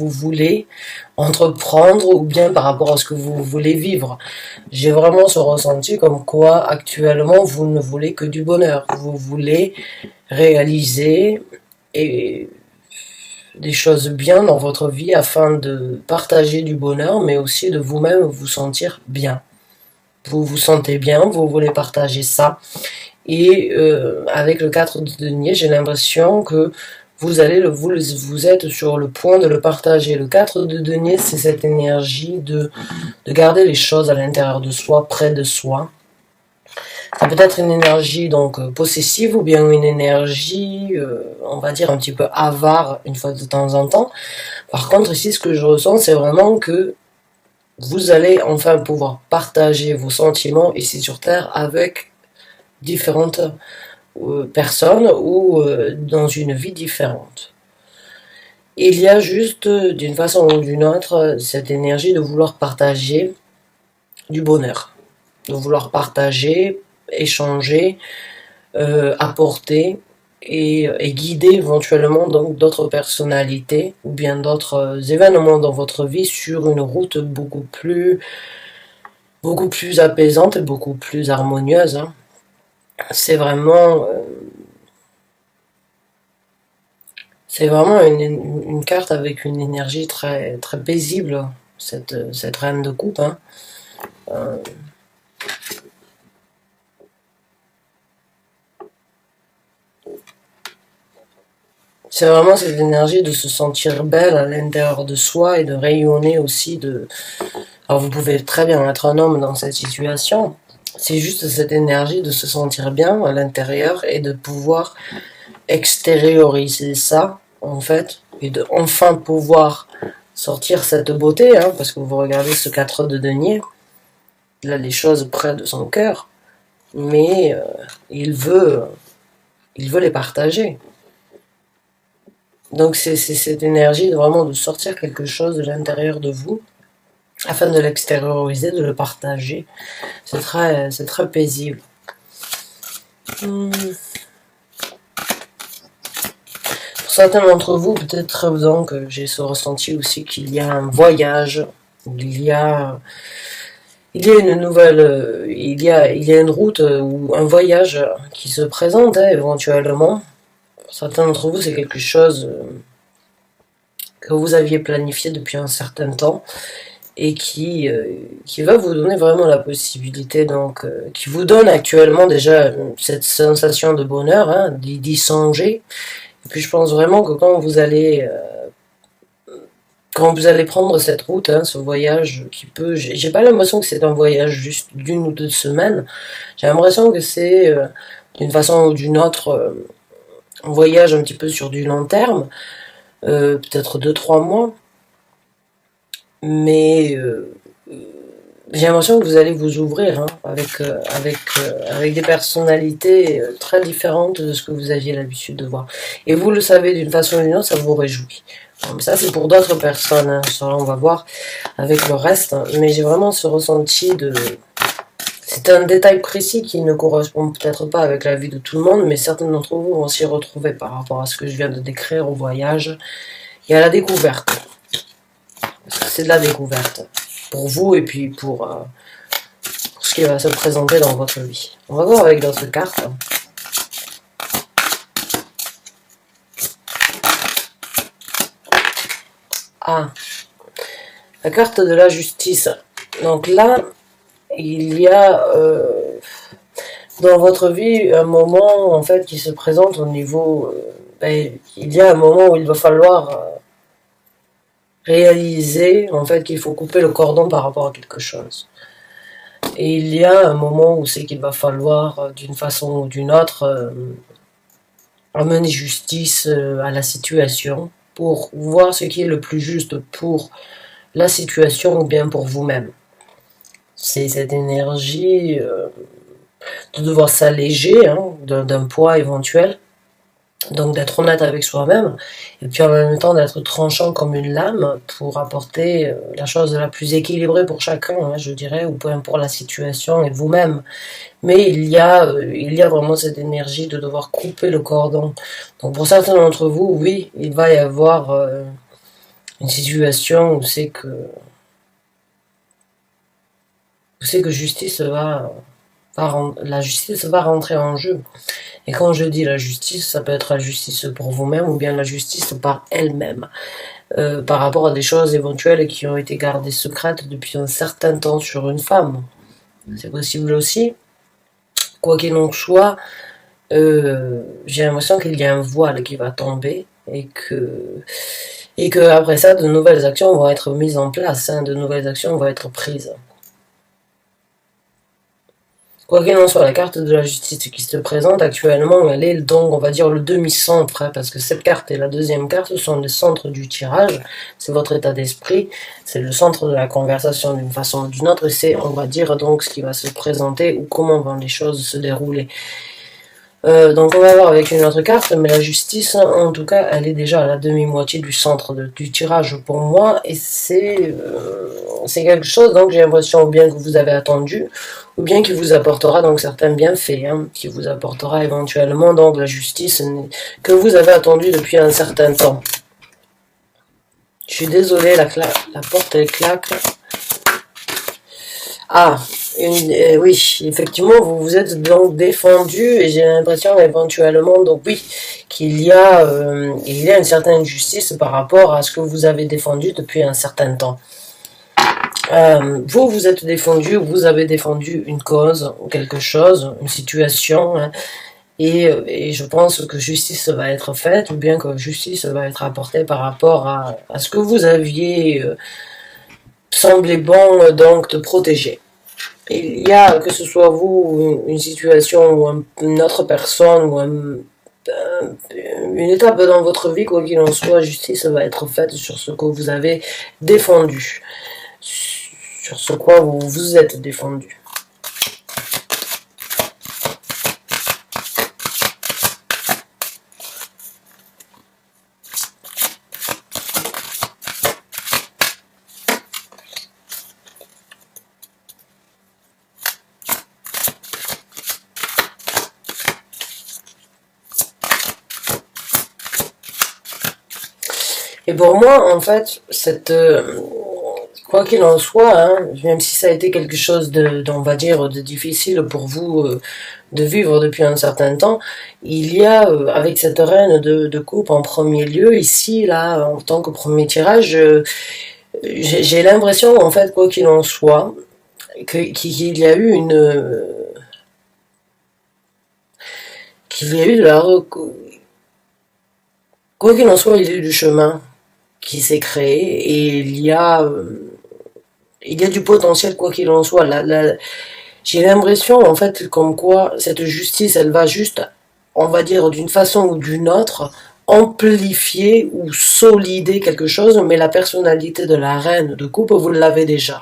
vous voulez entreprendre ou bien par rapport à ce que vous voulez vivre. J'ai vraiment ce ressenti comme quoi actuellement vous ne voulez que du bonheur. Vous voulez réaliser et des choses bien dans votre vie afin de partager du bonheur, mais aussi de vous-même vous sentir bien. Vous vous sentez bien, vous voulez partager ça. Et avec le 4 de denier, j'ai l'impression que vous êtes sur le point de le partager. Le 4 de denier, c'est cette énergie de garder les choses à l'intérieur de soi, près de soi. Ça peut être une énergie donc possessive ou bien une énergie, on va dire un petit peu avare une fois de temps en temps. Par contre ici, ce que je ressens, c'est vraiment que vous allez enfin pouvoir partager vos sentiments ici sur Terre avec différentes personnes ou dans une vie différente. Il y a juste, d'une façon ou d'une autre, cette énergie de vouloir partager du bonheur, de vouloir partager, échanger, apporter et guider éventuellement donc d'autres personnalités ou bien d'autres événements dans votre vie sur une route beaucoup plus apaisante et beaucoup plus harmonieuse. Hein. C'est vraiment une carte avec une énergie très, très paisible, cette reine de coupe. Hein. C'est vraiment cette énergie de se sentir belle à l'intérieur de soi et de rayonner aussi de... Alors vous pouvez très bien être un homme dans cette situation. C'est juste cette énergie de se sentir bien à l'intérieur et de pouvoir extérioriser ça, en fait, et de enfin pouvoir sortir cette beauté, hein, parce que vous regardez ce 4 de denier, il a les choses près de son cœur, mais il veut les partager. Donc c'est cette énergie de vraiment de sortir quelque chose de l'intérieur de vous, afin de l'extérioriser, de le partager. C'est très paisible. Pour certains d'entre vous, peut-être donc j'ai ce ressenti aussi qu'il y a un voyage, il y a une nouvelle, il y a une route ou un voyage qui se présente hein, éventuellement. Pour certains d'entre vous, c'est quelque chose que vous aviez planifié depuis un certain temps et qui va vous donner vraiment la possibilité, donc qui vous donne actuellement déjà cette sensation de bonheur, hein, d'y songer. Et puis je pense vraiment que quand vous allez prendre cette route, hein, ce voyage qui peut... J'ai pas l'impression que c'est un voyage juste d'une ou 2 semaines. J'ai l'impression que c'est, d'une façon ou d'une autre, un voyage un petit peu sur du long terme, peut-être 2-3 mois. Mais j'ai l'impression que vous allez vous ouvrir hein, avec des personnalités très différentes de ce que vous aviez l'habitude de voir. Et vous le savez d'une façon ou d'une autre, ça vous réjouit. Bon, ça c'est pour d'autres personnes, hein. Ça on va voir avec le reste. Hein. Mais j'ai vraiment ce ressenti de... C'est un détail précis qui ne correspond peut-être pas avec la vie de tout le monde, mais certains d'entre vous vont s'y retrouver par rapport à ce que je viens de décrire au voyage et à la découverte. C'est de la découverte pour vous et puis pour ce qui va se présenter dans votre vie. On va voir avec d'autres cartes. Ah, la carte de la justice. Donc là, il y a dans votre vie un moment en fait qui se présente au niveau... il y a un moment où il va falloir... réaliser en fait qu'il faut couper le cordon par rapport à quelque chose. Et il y a un moment où c'est qu'il va falloir, d'une façon ou d'une autre, amener justice à la situation pour voir ce qui est le plus juste pour la situation ou bien pour vous-même. C'est cette énergie de devoir s'alléger hein, d'un poids éventuel. Donc d'être honnête avec soi-même, et puis en même temps d'être tranchant comme une lame pour apporter la chose la plus équilibrée pour chacun, hein, je dirais, ou peu importe la situation et vous-même. Mais il y a vraiment cette énergie de devoir couper le cordon. Donc pour certains d'entre vous, oui, il va y avoir une situation où c'est que la justice va rentrer en jeu. Et quand je dis la justice, ça peut être la justice pour vous-même ou bien la justice par elle-même, par rapport à des choses éventuelles qui ont été gardées secrètes depuis un certain temps sur une femme. C'est possible aussi. Quoi qu'il en soit, j'ai l'impression qu'il y a un voile qui va tomber et que après ça, de nouvelles actions vont être mises en place, hein, de nouvelles actions vont être prises. Quoi qu'il en soit, la carte de la justice qui se présente actuellement, elle est donc, on va dire, le demi-centre, hein, parce que cette carte et la deuxième carte sont les centres du tirage, c'est votre état d'esprit, c'est le centre de la conversation d'une façon ou d'une autre, et c'est, on va dire, donc, ce qui va se présenter ou comment vont les choses se dérouler. Donc on va voir avec une autre carte, mais la justice, en tout cas, elle est déjà à la demi-moitié du centre du tirage pour moi, et c'est quelque chose, donc j'ai l'impression bien que vous avez attendu, ou bien qui vous apportera donc certains bienfaits, hein, qui vous apportera éventuellement donc la justice que vous avez attendu depuis un certain temps. Je suis désolée, la porte elle claque. Ah, oui, effectivement, vous vous êtes donc défendu et j'ai l'impression éventuellement, donc oui, qu'il y a une certaine justice par rapport à ce que vous avez défendu depuis un certain temps. Vous vous êtes défendu, vous avez défendu une cause, quelque chose, une situation, hein, et je pense que justice va être faite, ou bien que justice va être apportée par rapport à ce que vous aviez semblé bon donc de protéger. Il y a, que ce soit vous, une situation ou une autre personne, ou une étape dans votre vie, quoi qu'il en soit, justice va être faite sur ce que vous avez défendu, sur ce quoi vous vous êtes défendu. Et pour moi, en fait, quoi qu'il en soit, hein, même si ça a été quelque chose on va dire, de difficile pour vous de vivre depuis un certain temps, il y a, avec cette reine de coupe en premier lieu, ici, là, en tant que premier tirage, j'ai l'impression, en fait, quoi qu'il en soit, qu'il y a eu qu'il y a eu de la, quoi qu'il en soit, il y a eu du chemin qui s'est créé et il y a du potentiel quoi qu'il en soit. J'ai l'impression en fait comme quoi cette justice elle va juste, on va dire d'une façon ou d'une autre, amplifier ou solider quelque chose, mais la personnalité de la reine de coupe vous l'avez déjà.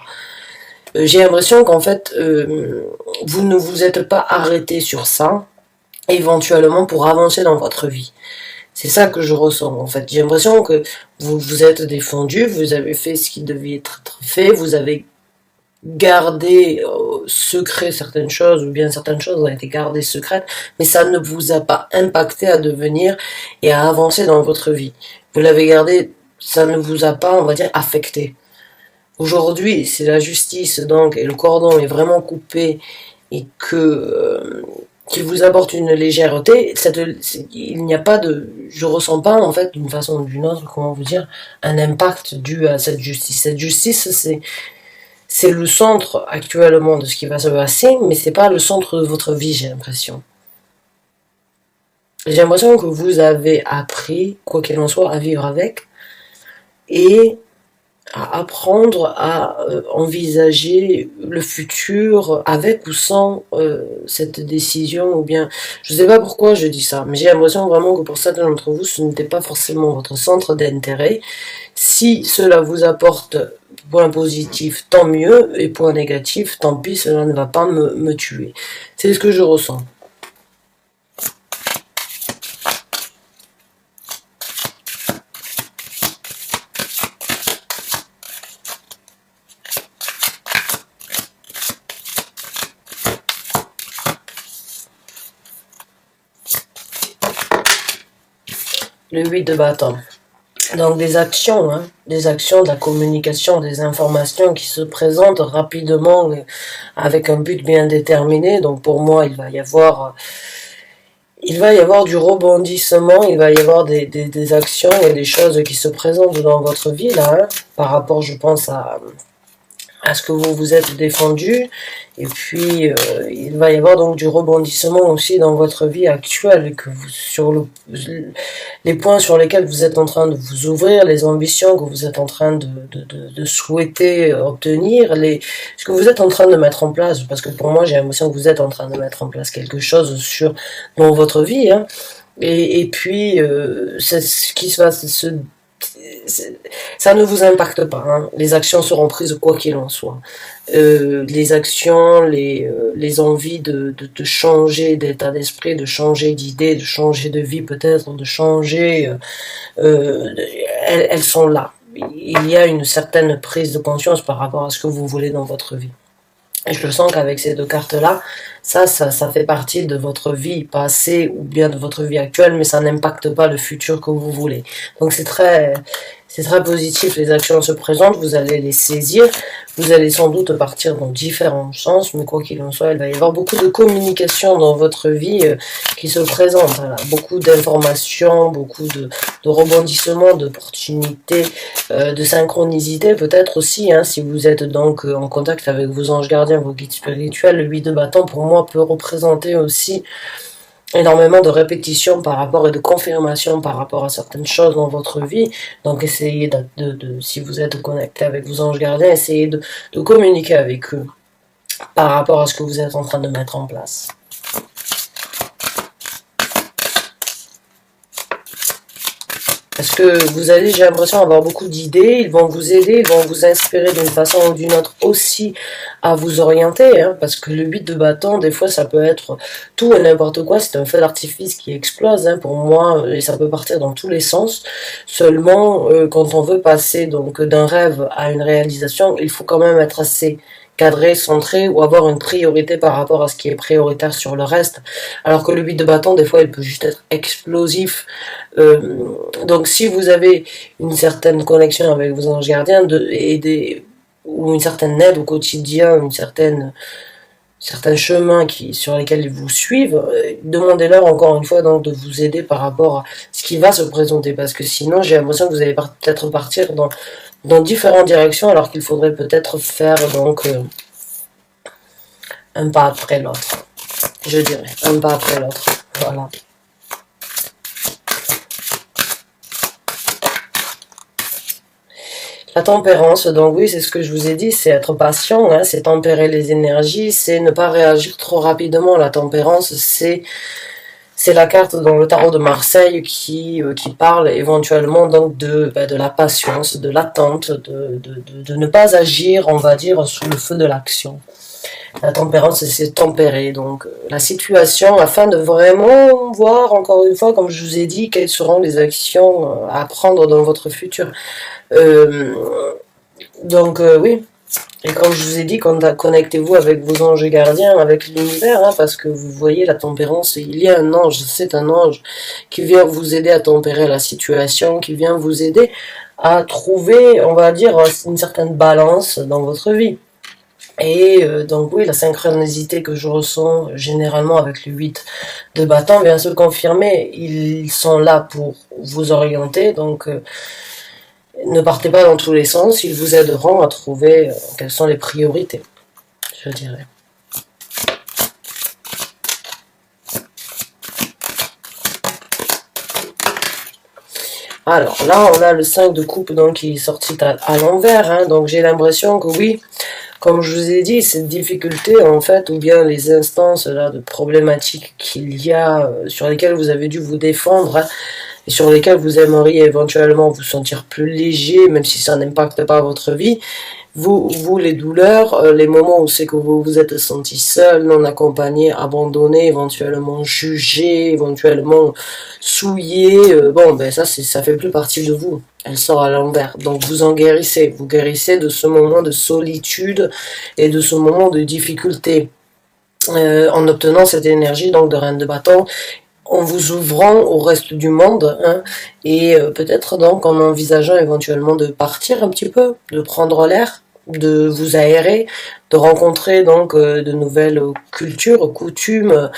J'ai l'impression qu'en fait vous ne vous êtes pas arrêté sur ça éventuellement pour avancer dans votre vie. C'est ça que je ressens, en fait. J'ai l'impression que vous vous êtes défendu, vous avez fait ce qui devait être fait, vous avez gardé secret certaines choses, ou bien certaines choses ont été gardées secrètes, mais ça ne vous a pas impacté à devenir et à avancer dans votre vie. Vous l'avez gardé, ça ne vous a pas, on va dire, affecté. Aujourd'hui, c'est la justice, donc, et le cordon est vraiment coupé, et qui vous apporte une légèreté, il n'y a pas je ressens pas en fait d'une façon ou d'une autre, comment vous dire, un impact dû à cette justice. Cette justice, c'est le centre actuellement de ce qui va se passer, mais c'est pas le centre de votre vie, j'ai l'impression. J'ai l'impression que vous avez appris, quoi qu'il en soit, à vivre avec et à apprendre à envisager le futur avec ou sans cette décision, ou bien je sais pas pourquoi je dis ça, mais j'ai l'impression vraiment que pour certains d'entre vous ce n'était pas forcément votre centre d'intérêt. Si cela vous apporte point positif, tant mieux, et point négatif, tant pis, cela ne va pas me tuer. C'est ce que je ressens. Le 8 de bâton. Donc des actions, de la communication, des informations qui se présentent rapidement avec un but bien déterminé. Donc pour moi, il va y avoir du rebondissement, il va y avoir des actions et des choses qui se présentent dans votre vie là, hein, par rapport, je pense, à ce que vous vous êtes défendu. Et puis, il va y avoir donc du rebondissement aussi dans votre vie actuelle, que vous, les points sur lesquels vous êtes en train de vous ouvrir, les ambitions que vous êtes en train de souhaiter obtenir, ce que vous êtes en train de mettre en place, parce que pour moi, j'ai l'impression que vous êtes en train de mettre en place quelque chose dans votre vie, hein. Et puis, c'est ce qui va ça ne vous impacte pas, hein. Les actions seront prises quoi qu'il en soit. Les actions, les envies de changer d'état d'esprit, de changer d'idée, de changer de vie peut-être, de changer, elles sont là. Il y a une certaine prise de conscience par rapport à ce que vous voulez dans votre vie. Et je le sens qu'avec ces deux cartes-là, ça fait partie de votre vie passée ou bien de votre vie actuelle, mais ça n'impacte pas le futur que vous voulez. Donc c'est très positif, les actions se présentent, vous allez les saisir, vous allez sans doute partir dans différents sens, mais quoi qu'il en soit, il va y avoir beaucoup de communication dans votre vie qui se présente, voilà. Beaucoup d'informations, beaucoup de rebondissements, d'opportunités, de synchronicité peut-être aussi, hein, si vous êtes donc en contact avec vos anges gardiens, vos guides spirituels. Le 8 de bâton pour moi peut représenter aussi énormément de répétitions par rapport et de confirmations par rapport à certaines choses dans votre vie. Donc essayez si vous êtes connecté avec vos anges gardiens, essayez de communiquer avec eux par rapport à ce que vous êtes en train de mettre en place. Parce que vous allez, j'ai l'impression, avoir beaucoup d'idées, ils vont vous aider, ils vont vous inspirer d'une façon ou d'une autre aussi à vous orienter, hein, parce que le 8 de bâton, des fois, ça peut être tout et n'importe quoi, c'est un feu d'artifice qui explose, hein, pour moi, et ça peut partir dans tous les sens. Seulement, quand on veut passer donc d'un rêve à une réalisation, il faut quand même être assez cadré, centré, ou avoir une priorité par rapport à ce qui est prioritaire sur le reste. Alors que le 8 de bâton, des fois, il peut juste être explosif. Donc si vous avez une certaine connexion avec vos anges gardiens ou une certaine aide au quotidien, certains chemins sur lesquels ils vous suivent, demandez-leur encore une fois donc de vous aider par rapport à ce qui va se présenter, parce que sinon j'ai l'impression que vous allez peut-être partir dans différentes directions, alors qu'il faudrait peut-être faire donc un pas après l'autre, je dirais, un pas après l'autre, voilà. La tempérance, donc oui, c'est ce que je vous ai dit, c'est être patient, hein, c'est tempérer les énergies, c'est ne pas réagir trop rapidement. La tempérance, c'est la carte dans le tarot de Marseille qui parle éventuellement donc de la patience, de l'attente, de ne pas agir, on va dire, sous le feu de l'action. La tempérance, c'est tempérer donc la situation afin de vraiment voir, encore une fois, comme je vous ai dit, quelles seront les actions à prendre dans votre futur. Oui, et comme je vous ai dit, connectez-vous avec vos anges gardiens, avec l'univers, hein, parce que vous voyez la tempérance, il y a un ange, c'est un ange qui vient vous aider à tempérer la situation, qui vient vous aider à trouver, on va dire, une certaine balance dans votre vie. Et donc oui, la synchronicité que je ressens généralement avec le 8 de bâton vient se confirmer. Ils sont là pour vous orienter, donc ne partez pas dans tous les sens, ils vous aideront à trouver quelles sont les priorités, je dirais. Alors là, on a le 5 de coupe donc, qui est sorti à l'envers, hein, donc j'ai l'impression que oui, comme je vous ai dit, cette difficulté en fait, ou bien les instances là de problématiques qu'il y a, sur lesquelles vous avez dû vous défendre, hein, et sur lesquelles vous aimeriez éventuellement vous sentir plus léger, même si ça n'impacte pas votre vie, vous les douleurs, les moments où c'est que vous vous êtes senti seul, non accompagné, abandonné, éventuellement jugé, éventuellement souillé, ça fait plus partie de vous, elle sort à l'envers, donc vous guérissez de ce moment de solitude et de ce moment de difficulté, en obtenant cette énergie donc de reine de bâton, en vous ouvrant au reste du monde, hein, et peut-être donc en envisageant éventuellement de partir un petit peu, de prendre l'air, de vous aérer, de rencontrer donc de nouvelles cultures, coutumes,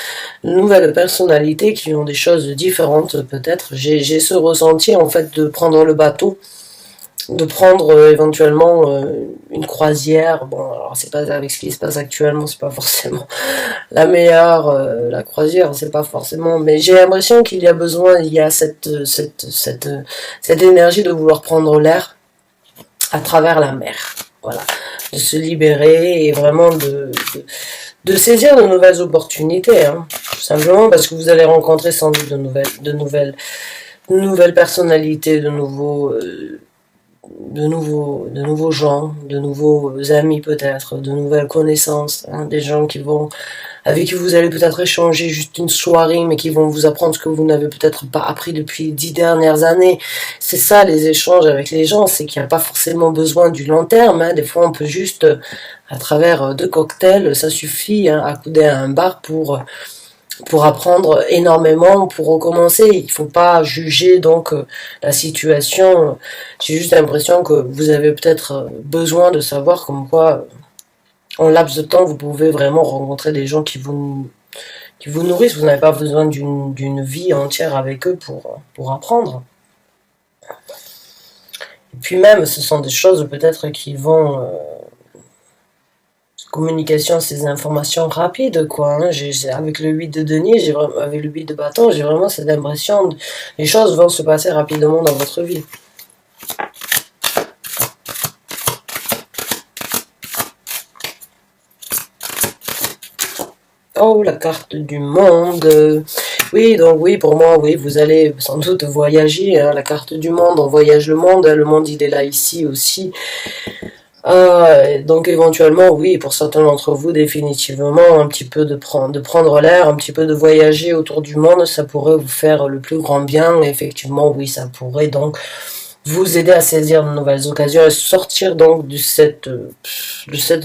de nouvelles personnalités qui ont des choses différentes peut-être. J'ai ce ressenti en fait de prendre le bateau, de prendre éventuellement une croisière. Bon, alors c'est pas avec ce qui se passe actuellement, c'est pas forcément la meilleure, la croisière, c'est pas forcément, mais j'ai l'impression qu'il y a besoin, il y a cette énergie de vouloir prendre l'air à travers la mer. Voilà. De se libérer et vraiment de saisir de nouvelles opportunités, hein. Tout simplement parce que vous allez rencontrer sans doute de nouvelles personnalités, de nouveaux gens, de nouveaux amis peut-être, de nouvelles connaissances, hein, des gens avec qui vous allez peut-être échanger juste une soirée, mais qui vont vous apprendre ce que vous n'avez peut-être pas appris depuis les 10 dernières années. C'est ça, les échanges avec les gens, c'est qu'il n'y a pas forcément besoin du long terme, hein. Des fois, on peut juste, à travers 2 cocktails, ça suffit, hein, accouder à un bar pour apprendre énormément, pour recommencer. Il faut pas juger donc la situation. J'ai juste l'impression que vous avez peut-être besoin de savoir comme quoi en laps de temps, vous pouvez vraiment rencontrer des gens qui vous nourrissent. Vous n'avez pas besoin d'une vie entière avec eux pour apprendre. Et puis même, ce sont des choses peut-être qui vont... communication, ces informations rapides, quoi. Hein. Avec le 8 de denier, avec le 8 de bâton, j'ai vraiment cette impression que les choses vont se passer rapidement dans votre vie. Oh, la carte du monde. Oui, donc oui, pour moi, oui, vous allez sans doute voyager, hein, la carte du monde, on voyage le monde il est là ici aussi. Donc éventuellement, oui, pour certains d'entre vous, définitivement, un petit peu de prendre l'air, un petit peu de voyager autour du monde, ça pourrait vous faire le plus grand bien. Et effectivement, oui, ça pourrait donc vous aider à saisir de nouvelles occasions et sortir donc de cette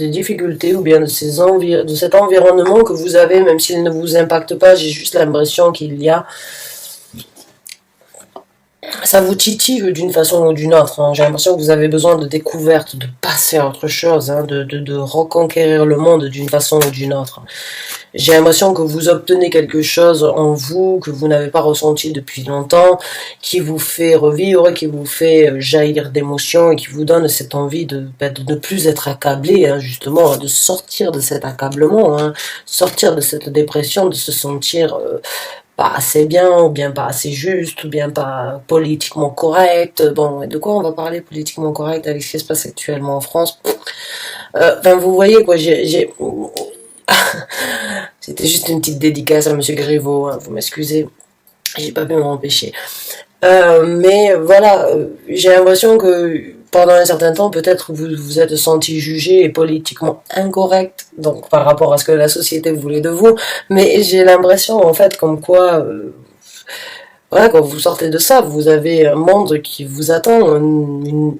difficulté ou bien de cet environnement que vous avez, même s'il ne vous impacte pas. J'ai juste l'impression qu'il y a, ça vous titille d'une façon ou d'une autre, hein. J'ai l'impression que vous avez besoin de découverte, de passer à autre chose, hein, de reconquérir le monde d'une façon ou d'une autre. J'ai l'impression que vous obtenez quelque chose en vous que vous n'avez pas ressenti depuis longtemps, qui vous fait revivre, qui vous fait jaillir d'émotions et qui vous donne cette envie de ne plus être accablé, hein, justement, de sortir de cet accablement, hein, sortir de cette dépression, de se sentir pas assez bien, ou bien pas assez juste, ou bien pas politiquement correct. Bon, de quoi on va parler politiquement correct avec ce qui se passe actuellement en France? Enfin, vous voyez quoi, c'était juste une petite dédicace à Monsieur Griveaux, hein, vous m'excusez, j'ai pas pu m'en empêcher. Mais voilà, j'ai l'impression que pendant un certain temps, peut-être vous vous êtes senti jugé et politiquement incorrect, donc par rapport à ce que la société voulait de vous. Mais j'ai l'impression en fait comme quoi, voilà, quand vous sortez de ça, vous avez un monde qui vous attend, une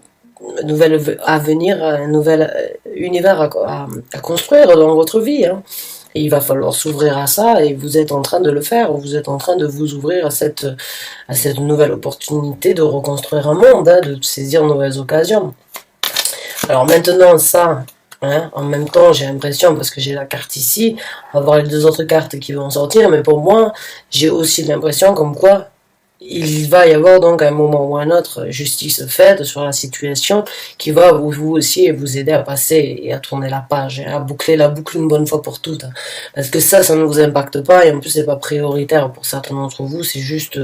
nouvelle avenir, un nouvel univers à construire dans votre vie, hein. Et il va falloir s'ouvrir à ça, et vous êtes en train de le faire, vous êtes en train de vous ouvrir à cette nouvelle opportunité de reconstruire un monde, hein, de saisir de nouvelles occasions. Alors maintenant, ça, hein, en même temps, j'ai l'impression, parce que j'ai la carte ici, on va voir les 2 autres cartes qui vont sortir, mais pour moi, j'ai aussi l'impression comme quoi il va y avoir donc un moment ou un autre justice faite sur la situation qui va vous aussi vous aider à passer et à tourner la page et à boucler la boucle une bonne fois pour toutes, hein. Parce que ça ne vous impacte pas et en plus c'est pas prioritaire pour certains d'entre vous, c'est juste,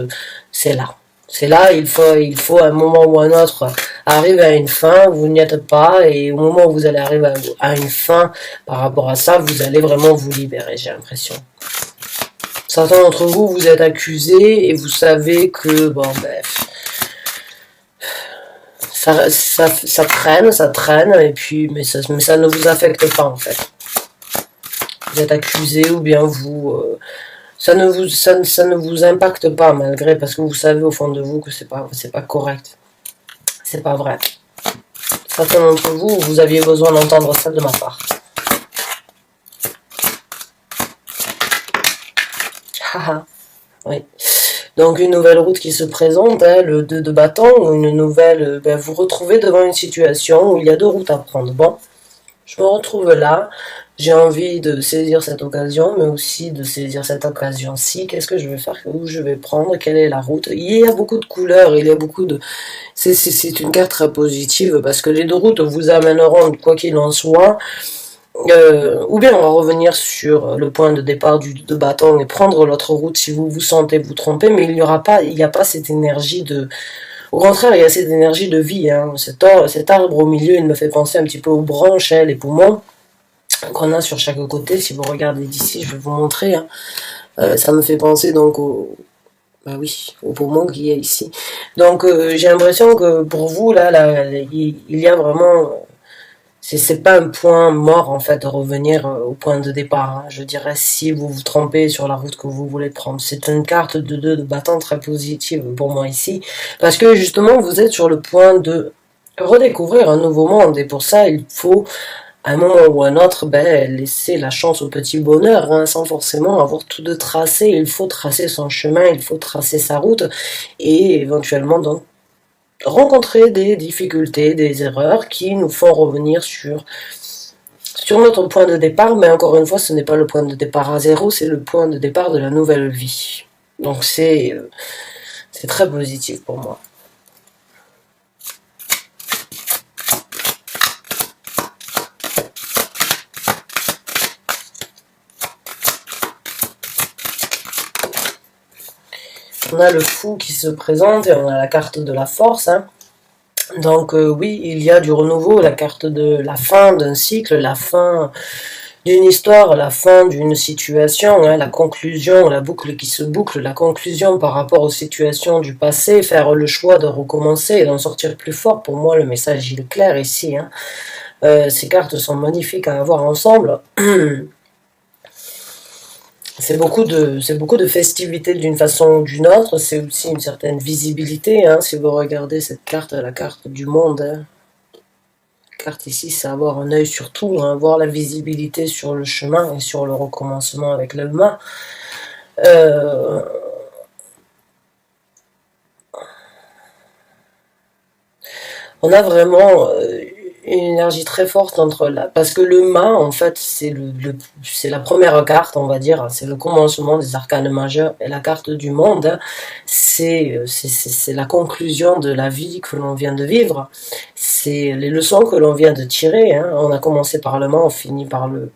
c'est là. C'est là, il faut un moment ou un autre arriver à une fin, vous n'y êtes pas, et au moment où vous allez arriver à une fin par rapport à ça, vous allez vraiment vous libérer, j'ai l'impression. Certains d'entre vous, vous êtes accusés et vous savez que, bon, ben, ça traîne, et puis, mais ça ne vous affecte pas, en fait. Vous êtes accusé ou bien ça ne vous impacte pas, malgré, parce que vous savez au fond de vous que c'est pas correct. C'est pas vrai. Certains d'entre vous, vous aviez besoin d'entendre ça de ma part. Haha. Oui. Donc une nouvelle route qui se présente, hein, le 2 de bâton, une nouvelle, ben, vous retrouvez devant une situation où il y a deux routes à prendre. Bon, je me retrouve là, j'ai envie de saisir cette occasion, mais aussi de saisir cette occasion-ci. Qu'est-ce que je vais faire, où je vais prendre, quelle est la route? Il y a beaucoup de couleurs, il y a beaucoup de... C'est une carte très positive, parce que les deux routes vous amèneront, quoi qu'il en soit, ou bien on va revenir sur le point de départ de bâton et prendre l'autre route si vous vous sentez vous tromper, mais il n'y a pas cette énergie de... Au contraire, il y a cette énergie de vie, hein. Cet arbre au milieu, il me fait penser un petit peu aux branches, hein, les poumons qu'on a sur chaque côté. Si vous regardez d'ici, je vais vous montrer, hein. Ça me fait penser donc bah oui, aux poumons qu'il y a ici. Donc j'ai l'impression que pour vous, là, il y a vraiment... C'est pas un point mort en fait de revenir au point de départ, hein. Je dirais si vous vous trompez sur la route que vous voulez prendre. C'est une carte de 2 de bâton très positive pour moi ici. Parce que justement vous êtes sur le point de redécouvrir un nouveau monde. Et pour ça il faut à un moment ou à un autre laisser la chance au petit bonheur, hein, sans forcément avoir tout de tracé. Il faut tracer son chemin, il faut tracer sa route. Et éventuellement donc rencontrer des difficultés, des erreurs qui nous font revenir sur notre point de départ, mais encore une fois, ce n'est pas le point de départ à zéro, c'est le point de départ de la nouvelle vie. Donc c'est très positif pour moi. On a le fou qui se présente et on a la carte de la force, hein. Donc oui, il y a du renouveau, la carte de la fin d'un cycle, la fin d'une histoire, la fin d'une situation, hein, la conclusion, la boucle qui se boucle, la conclusion par rapport aux situations du passé, faire le choix de recommencer et d'en sortir plus fort. Pour moi, le message il est clair ici, hein. Ces cartes sont magnifiques à avoir ensemble. C'est beaucoup de festivités d'une façon ou d'une autre, c'est aussi une certaine visibilité, hein, si vous regardez cette carte, la carte du monde, hein. La carte ici, c'est avoir un œil sur tout, hein, avoir la visibilité sur le chemin et sur le recommencement avec l'humain. On a vraiment une énergie très forte entre là, parce que le mât en fait c'est la première carte, on va dire, c'est le commencement des arcanes majeurs, et la carte du monde, hein, c'est la conclusion de la vie que l'on vient de vivre, c'est les leçons que l'on vient de tirer, hein. On a commencé par le mât, on finit par le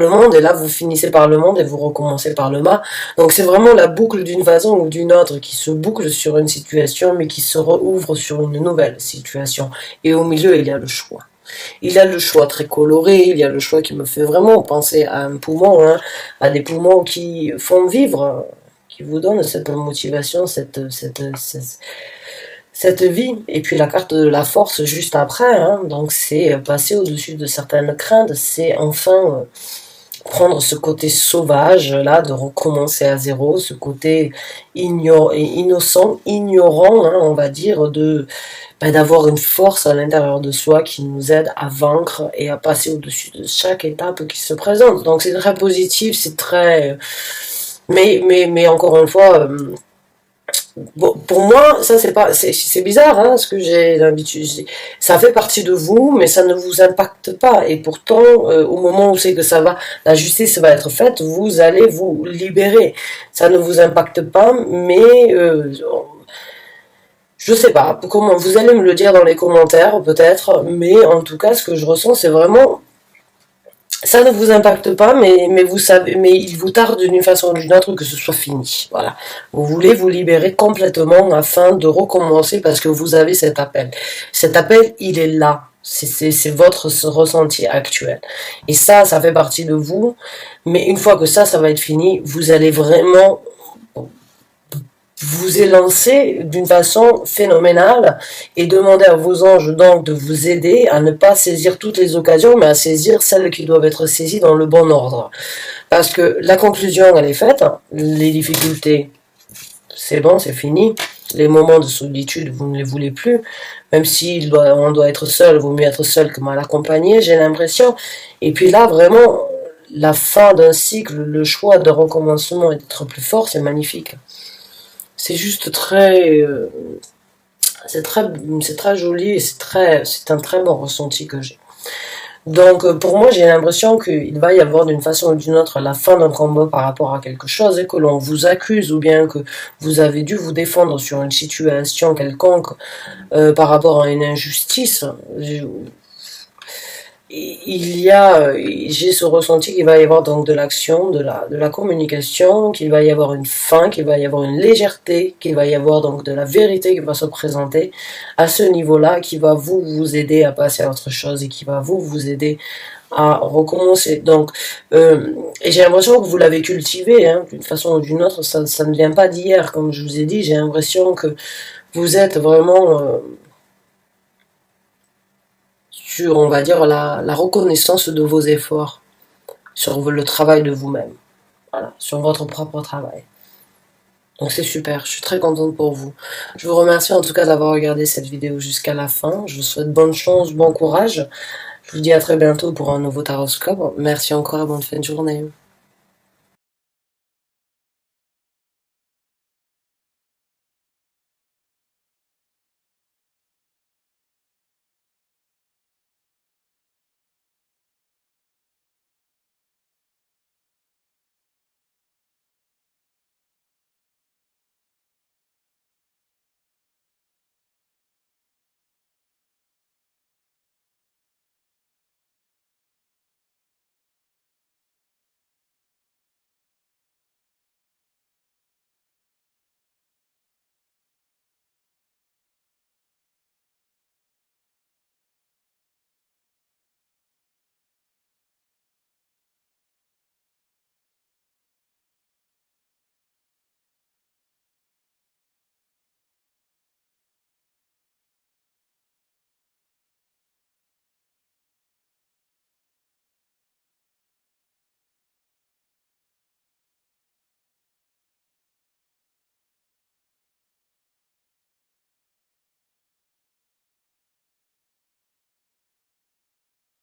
monde, et là vous finissez par le monde et vous recommencez par le mât. Donc c'est vraiment la boucle d'une façon ou d'une autre qui se boucle sur une situation mais qui se rouvre sur une nouvelle situation. Et au milieu il y a le choix. Il y a le choix très coloré, il y a le choix qui me fait vraiment penser à un poumon, hein, à des poumons qui font vivre, qui vous donnent cette motivation, cette vie. Et puis la carte de la force juste après, hein, donc c'est passer au-dessus de certaines craintes, c'est enfin prendre ce côté sauvage là, de recommencer à zéro, ce côté innocent, ignorant, hein, on va dire, d'avoir une force à l'intérieur de soi qui nous aide à vaincre et à passer au-dessus de chaque étape qui se présente. Donc c'est très positif, c'est très... Mais encore une fois, bon, pour moi, ça c'est pas, c'est bizarre, hein, ce que j'ai l'habitude. Ça fait partie de vous, mais ça ne vous impacte pas. Et pourtant, au moment où c'est que ça va, la justice va être faite, vous allez vous libérer. Ça ne vous impacte pas, mais je sais pas comment. Vous allez me le dire dans les commentaires, peut-être. Mais en tout cas, ce que je ressens, c'est vraiment ça ne vous impacte pas, mais vous savez, mais il vous tarde d'une façon ou d'une autre que ce soit fini. Voilà. Vous voulez vous libérer complètement afin de recommencer parce que vous avez cet appel. Cet appel, il est là. C'est votre ressenti actuel. Et ça fait partie de vous. Mais une fois que ça va être fini, vous allez vraiment vous élancez d'une façon phénoménale et demandez à vos anges donc de vous aider à ne pas saisir toutes les occasions, mais à saisir celles qui doivent être saisies dans le bon ordre. Parce que la conclusion, elle est faite, les difficultés, c'est bon, c'est fini. Les moments de solitude, vous ne les voulez plus. Même si on doit être seul, vaut mieux être seul que mal accompagné, j'ai l'impression. Et puis là, vraiment, la fin d'un cycle, le choix de recommencement et d'être plus fort, c'est magnifique. C'est juste c'est très joli et c'est un très bon ressenti que j'ai. Donc pour moi, j'ai l'impression qu'il va y avoir d'une façon ou d'une autre la fin d'un combat par rapport à quelque chose et que l'on vous accuse ou bien que vous avez dû vous défendre sur une situation quelconque par rapport à une injustice. J'ai ce ressenti qu'il va y avoir donc de l'action, de la communication, qu'il va y avoir une fin, qu'il va y avoir une légèreté, qu'il va y avoir donc de la vérité qui va se présenter à ce niveau-là, qui va vous aider à passer à autre chose et qui va vous aider à recommencer. Donc, et j'ai l'impression que vous l'avez cultivé, hein, d'une façon ou d'une autre, ça ne vient pas d'hier, comme je vous ai dit, j'ai l'impression que vous êtes vraiment sur, on va dire, la reconnaissance de vos efforts, sur le travail de vous-même, voilà, sur votre propre travail. Donc c'est super, je suis très contente pour vous. Je vous remercie en tout cas d'avoir regardé cette vidéo jusqu'à la fin. Je vous souhaite bonne chance, bon courage. Je vous dis à très bientôt pour un nouveau taroscope. Merci encore et bonne fin de journée.